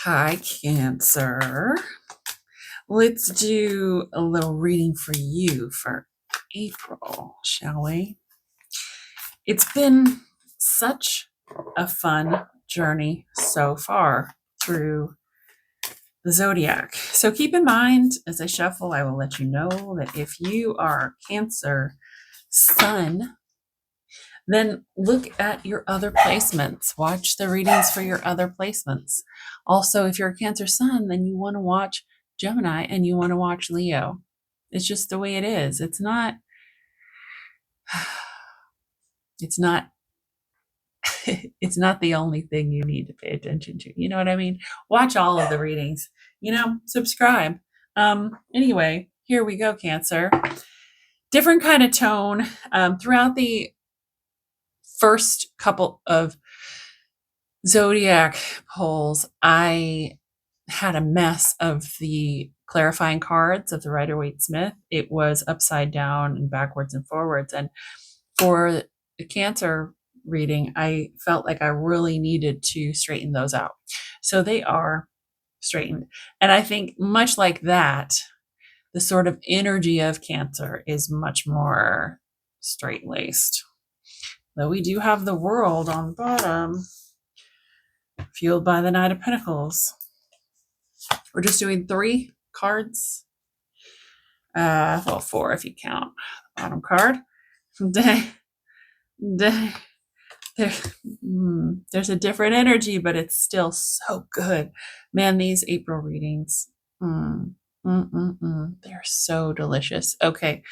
Hi, Cancer. Let's do a little reading for you for April, shall we? It's been such a fun journey so far through the zodiac. So keep in mind, as I shuffle, I will let you know that if you are Cancer Sun, then look at your other placements. Watch the readings for your other placements. Also, if you're a Cancer Sun, then you want to watch Gemini and you want to watch Leo. It's just the way it is. It's not it's not it's not the only thing you need to pay attention to. You know what I mean? Watch all of the readings. Subscribe. Anyway, here we go, Cancer. Different kind of tone throughout the first couple of zodiac polls. I had a mess of the clarifying cards of the Rider-Waite-Smith. It was upside down and backwards and forwards. And for the Cancer reading, I felt like I really needed to straighten those out. So they are straightened. And I think much like that, the sort of energy of Cancer is much more straight-laced. Though we do have the World on the bottom, fueled by the Knight of Pentacles. We're just doing 3 cards. Well, 4 if you count the bottom card. There's a different energy, but it's still so good. Man, these April readings, they're so delicious. Okay,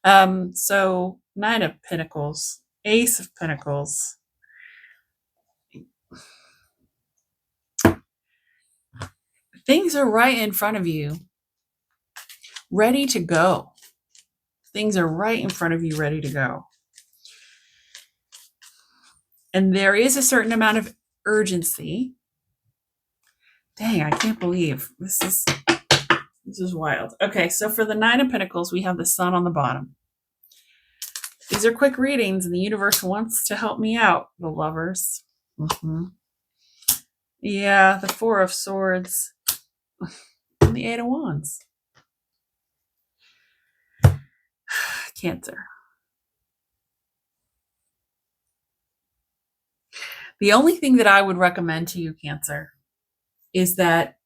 so 9 of Pentacles, Ace of Pentacles. Things are right in front of you, ready to go. Things are right in front of you, ready to go. And there is a certain amount of urgency. Dang, I can't believe this is wild. Okay, so for the 9 of Pentacles, we have the Sun on the bottom. These are quick readings, and the universe wants to help me out, the Lovers. Yeah, the 4 of Swords and the 8 of Wands. Cancer. The only thing that I would recommend to you, Cancer, is that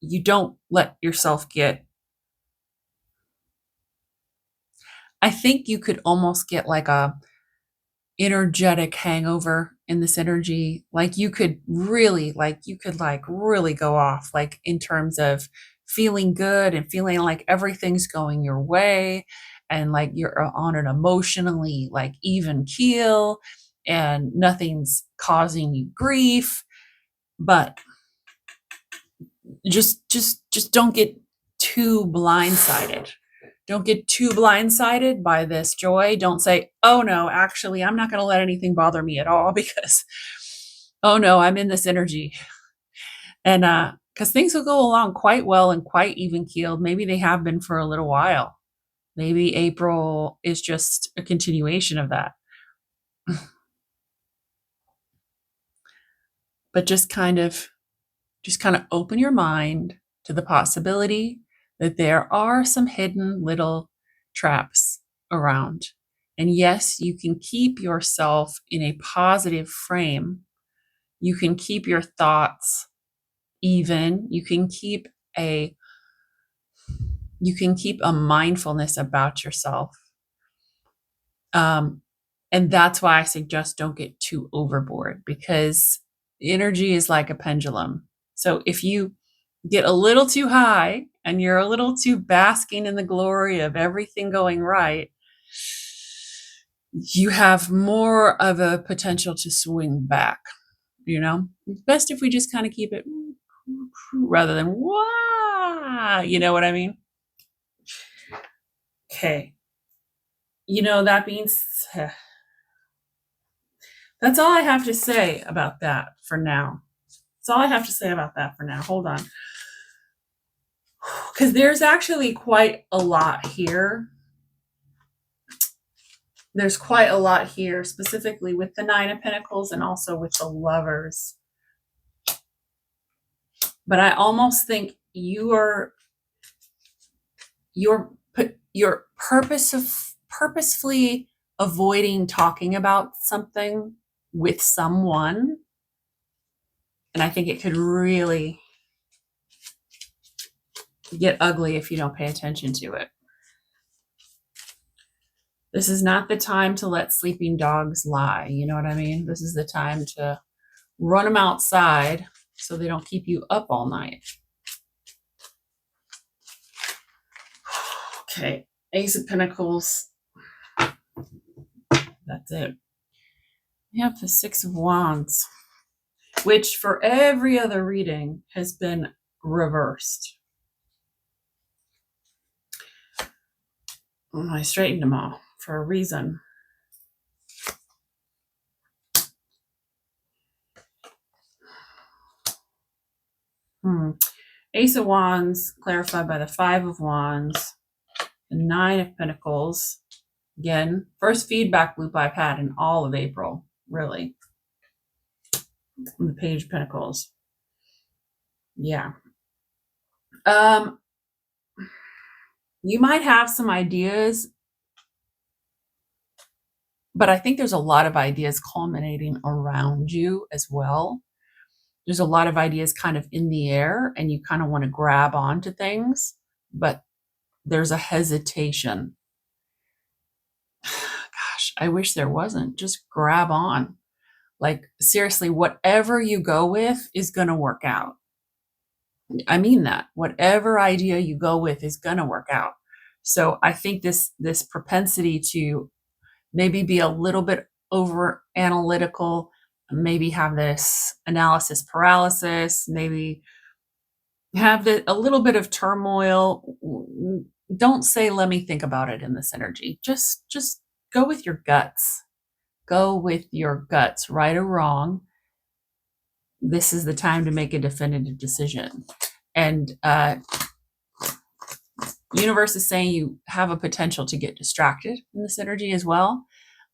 you don't let yourself get. I think you could almost get like a energetic hangover in this energy. Like you could really go off, like in terms of feeling good and feeling like everything's going your way and like you're on an emotionally like even keel and nothing's causing you grief. But just don't get too blindsided. Don't get too blindsided by this joy. Don't say, oh no, actually, I'm not going to let anything bother me at all because, oh no, I'm in this energy. And because things will go along quite well and quite even keeled. Maybe they have been for a little while. Maybe April is just a continuation of that. But just kind of open your mind to the possibility that there are some hidden little traps around. And yes, you can keep yourself in a positive frame. You can keep your thoughts even. You can keep a mindfulness about yourself. And that's why I suggest don't get too overboard, because energy is like a pendulum. So if you get a little too high and you're a little too basking in the glory of everything going right, you have more of a potential to swing back. It's best if we just kind of keep it rather than wah, you know what I mean? Okay. That means that's all I have to say about that for now. That's all I have to say about that for now. Hold on. Because there's actually quite a lot here. There's quite a lot here, specifically with the 9 of Pentacles and also with the Lovers. But I almost think you're purposefully avoiding talking about something with someone. And I think it could really get ugly if you don't pay attention to it. This is not the time to let sleeping dogs lie. You know what I mean? This is the time to run them outside so they don't keep you up all night. Okay, Ace of Pentacles. That's it. We have the Six of Wands, which for every other reading has been reversed. I straightened them all for a reason. Ace of Wands clarified by the Five of Wands, the Nine of Pentacles. Again, first feedback loop I've had in all of April, really. And the Page of Pentacles. Yeah. You might have some ideas, but I think there's a lot of ideas culminating around you as well. There's a lot of ideas kind of in the air, and you kind of want to grab onto things, but there's a hesitation. Gosh, I wish there wasn't. Just grab on. Like, seriously, whatever you go with is going to work out. I mean that. Whatever idea you go with is going to work out. So I think this propensity to maybe be a little bit over analytical, maybe have this analysis paralysis, maybe have a little bit of turmoil. Don't say, let me think about it in this energy. Just go with your guts. Go with your guts, right or wrong. This is the time to make a definitive decision. And universe is saying you have a potential to get distracted in this energy as well.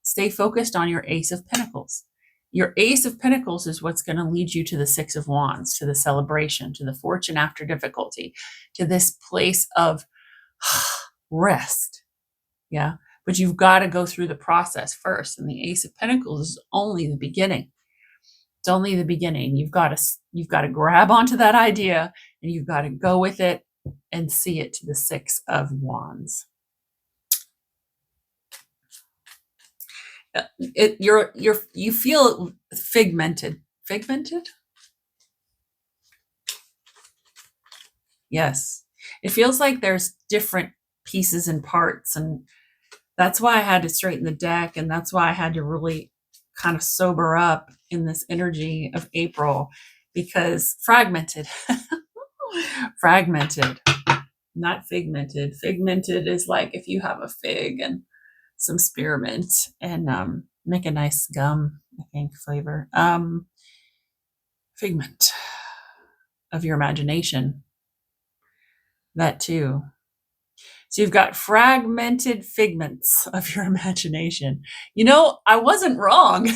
Stay focused on your Ace of Pentacles. Your Ace of Pentacles is what's going to lead you to the Six of Wands, to the celebration, to the fortune after difficulty, to this place of rest. Yeah. But you've got to go through the process first. And the Ace of Pentacles is only the beginning. It's only the beginning. You've got to grab onto that idea, and you've got to go with it and see it to the Six of Wands. You feel figmented. Figmented? Yes. It feels like there's different pieces and parts, and that's why I had to straighten the deck, and that's why I had to really kind of sober up in this energy of April, because fragmented. Fragmented, not figmented. Figmented is like if you have a fig and some spearmint and make a nice gum, I think, flavor. Figment of your imagination. That too. So you've got fragmented figments of your imagination. You know, I wasn't wrong.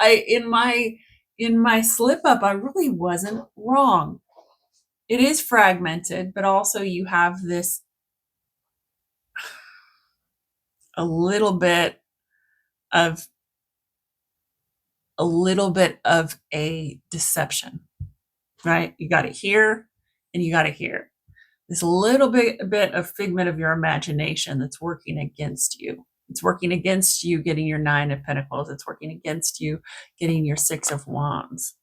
In my slip up, I really wasn't wrong. It is fragmented, but also you have this a little bit of a deception, right? You got it here and you got it here. This little bit of figment of your imagination that's working against you. It's working against you getting your Nine of Pentacles. It's working against you getting your Six of Wands.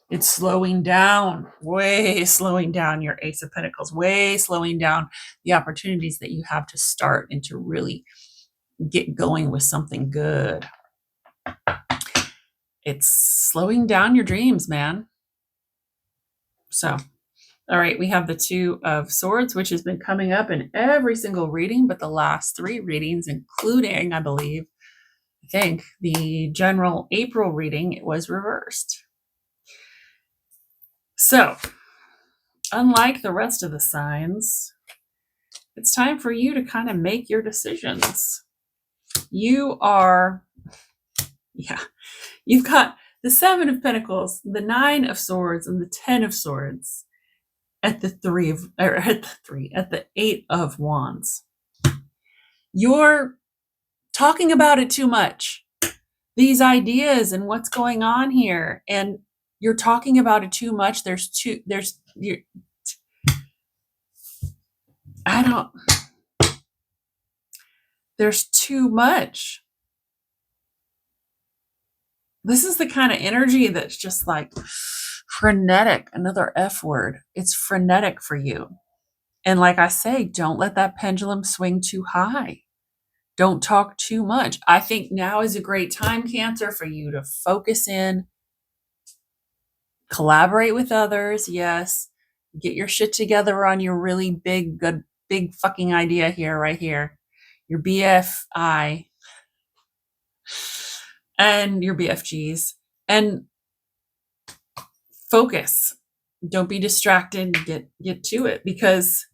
It's slowing down, way slowing down your Ace of Pentacles, way slowing down the opportunities that you have to start and to really get going with something good. It's slowing down your dreams, man. So, all right, we have the Two of Swords, which has been coming up in every single reading, but the last three readings, including, I think, the general April reading, it was reversed. So, unlike the rest of the signs, it's time for you to kind of make your decisions. You've got the Seven of Pentacles, the Nine of Swords, and the 10 of Swords. at the at the 8 of Wands. You're talking about it too much. These ideas and what's going on here, and you're talking about it too much. There's too much. This is the kind of energy that's just like frenetic, another F word. It's frenetic for you. And like I say, don't let that pendulum swing too high. Don't talk too much. I think now is a great time, Cancer, for you to focus in, collaborate with others. Yes. Get your shit together on your really big, good, big fucking idea here, right here. Your BFI and your BFGs. And focus. Don't be distracted. Get to it, because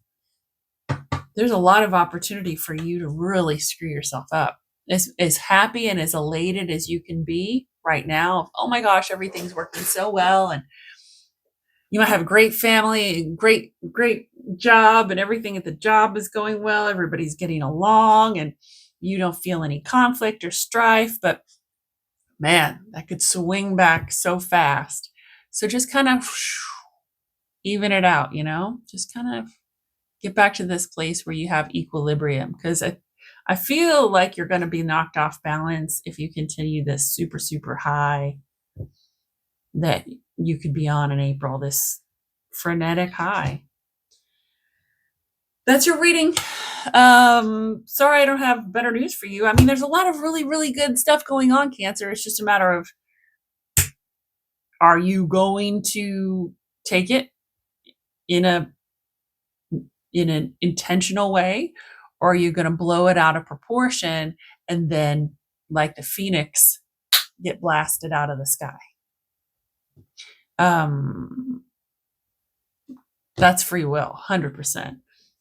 there's a lot of opportunity for you to really screw yourself up. As happy and as elated as you can be right now, oh my gosh, everything's working so well, and you might have a great family, great job, and everything at the job is going well. Everybody's getting along, and you don't feel any conflict or strife. But man, that could swing back so fast. So just kind of even it out, just kind of get back to this place where you have equilibrium, because I feel like you're going to be knocked off balance if you continue this super, super high that you could be on in April, this frenetic high. That's your reading. Sorry, I don't have better news for you. I mean, there's a lot of really, really good stuff going on, Cancer. It's just a matter of, are you going to take it in an intentional way, or are you going to blow it out of proportion and then, like the phoenix, get blasted out of the sky? That's free will, 100%.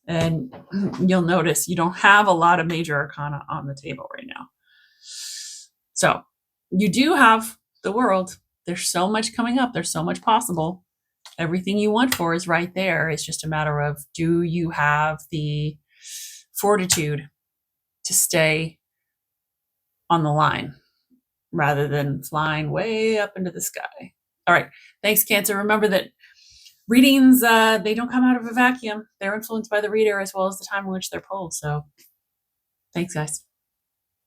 And you'll notice you don't have a lot of major arcana on the table right now. So you do have the world. There's so much coming up. There's so much possible. Everything you want for is right there. It's just a matter of, do you have the fortitude to stay on the line rather than flying way up into the sky? All right. Thanks, Cancer. Remember that readings, they don't come out of a vacuum. They're influenced by the reader as well as the time in which they're pulled. So thanks, guys.